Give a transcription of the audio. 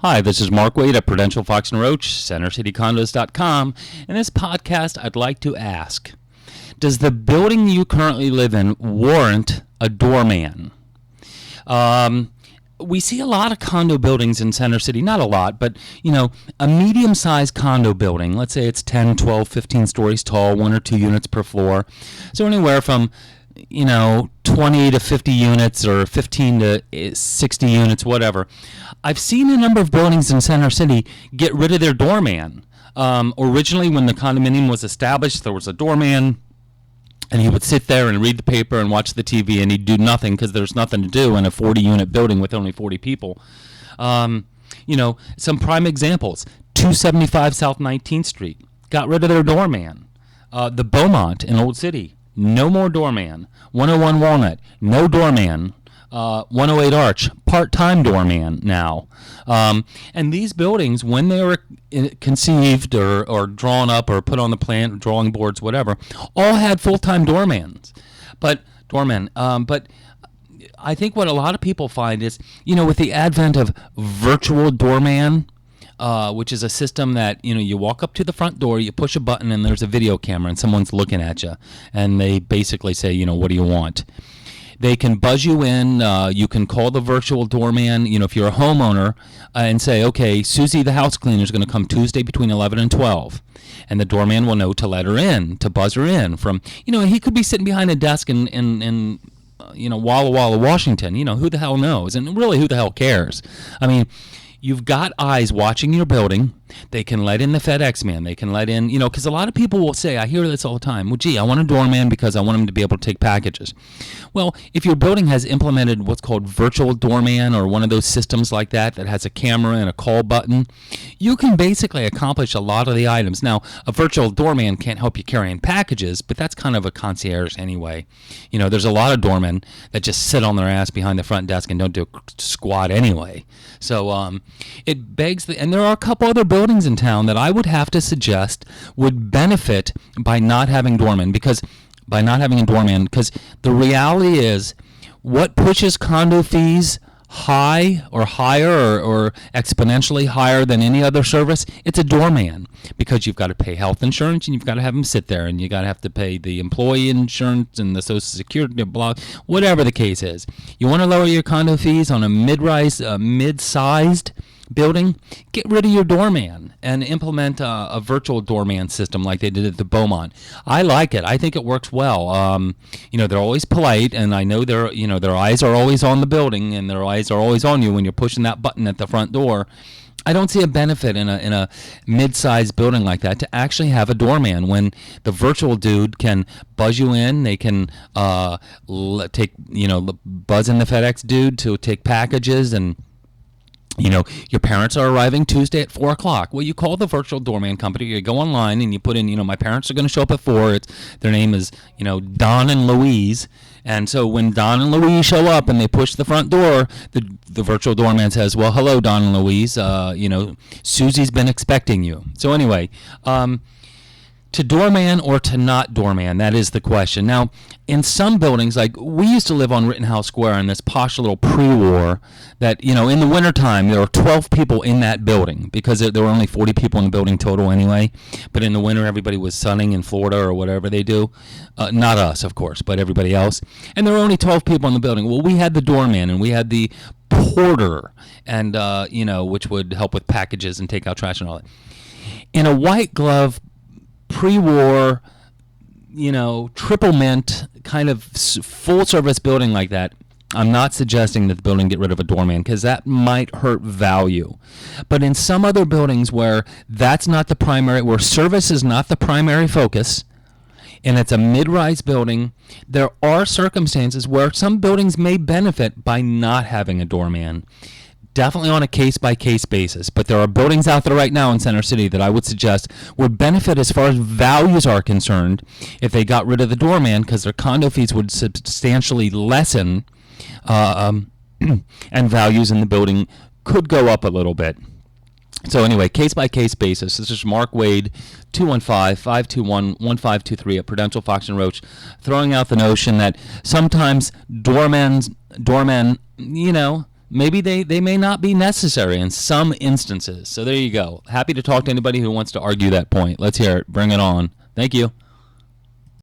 Hi, this is Mark Wade at Prudential Fox & Roach, CenterCityCondos.com. In this podcast, I'd like to ask, does the building you currently live in warrant a doorman? We see a lot of condo buildings in Center City, not a lot, but, a medium-sized condo building, let's say it's 10, 12, 15 stories tall, 1 or 2 units per floor. So anywhere from 20 to 50 units or 15 to 60 units, whatever. I've seen a number of buildings in Center City get rid of their doorman. Originally, when the condominium was established, there was a doorman, and he would sit there and read the paper and watch the TV, and he'd do nothing because there's nothing to do in a 40-unit building with only 40 people. Some prime examples. 275 South 19th Street got rid of their doorman. The Beaumont in Old City, no more doorman. 101 Walnut, no doorman. 108 Arch, part-time doorman now. And these buildings, when they were conceived or drawn up or put on the plan, drawing boards, whatever, all had full-time doormen. But I think what a lot of people find is, with the advent of virtual doorman, which is a system that, you walk up to the front door, you push a button, and there's a video camera, and someone's looking at you, and they basically say, what do you want? They can buzz you in. You can call the virtual doorman, if you're a homeowner, and say, okay, Susie the house cleaner is going to come Tuesday between 11 and 12. And the doorman will know to let her in, to buzz her in from, he could be sitting behind a desk in Walla Walla, Washington. Who the hell knows? And really, who the hell cares? I mean, you've got eyes watching your building. They can let in the FedEx man. They can let in, because a lot of people will say, I hear this all the time, well, gee, I want a doorman because I want him to be able to take packages. Well, if your building has implemented what's called virtual doorman or one of those systems like that has a camera and a call button, you can basically accomplish a lot of the items. Now, a virtual doorman can't help you carrying packages, but that's kind of a concierge anyway. There's a lot of doormen that just sit on their ass behind the front desk and don't do squat anyway. So it begs, and there are a couple other buildings in town that I would have to suggest would benefit by not having doormen, because the reality is, what pushes condo fees high or higher or exponentially higher than any other service? It's a doorman, because you've got to pay health insurance and you've got to have them sit there, and you got to have to pay the employee insurance and the Social Security block, whatever the case is. You want to lower your condo fees on a mid-sized building? Get rid of your doorman and implement a virtual doorman system like they did at the Beaumont. I like it. I think it works well. They're always polite, and I know their eyes are always on the building, and their eyes are always on you when you're pushing that button at the front door. I don't see a benefit in a mid-sized building like that to actually have a doorman when the virtual dude can buzz you in. They can buzz in the FedEx dude to take packages, and your parents are arriving Tuesday at 4 o'clock. Well, you call the virtual doorman company. You go online and you put in, my parents are going to show up at 4. Their name is, Don and Louise. And so when Don and Louise show up and they push the front door, the virtual doorman says, well, hello, Don and Louise. Susie's been expecting you. So anyway, to doorman or to not doorman, that is the question. Now, in some buildings, like we used to live on Rittenhouse Square in this posh little pre-war that, in the wintertime, there were 12 people in that building because there were only 40 people in the building total anyway. But in the winter, everybody was sunning in Florida or whatever they do. Not us, of course, but everybody else. And there were only 12 people in the building. Well, we had the doorman and we had the porter, and which would help with packages and take out trash and all that. In a white glove pre-war, triple mint kind of full-service building like that, I'm not suggesting that the building get rid of a doorman, because that might hurt value. But in some other buildings where that's not the primary, where service is not the primary focus, and it's a mid-rise building, there are circumstances where some buildings may benefit by not having a doorman. Definitely on a case-by-case basis, but there are buildings out there right now in Center City that I would suggest would benefit as far as values are concerned if they got rid of the doorman, because their condo fees would substantially lessen, and values in the building could go up a little bit. So anyway, case-by-case basis. This is Mark Wade, 215-521-1523 at Prudential Fox & Roach, throwing out the notion that sometimes doormen, maybe they may not be necessary in some instances. So there you go. Happy to talk to anybody who wants to argue that point. Let's hear it. Bring it on. Thank you.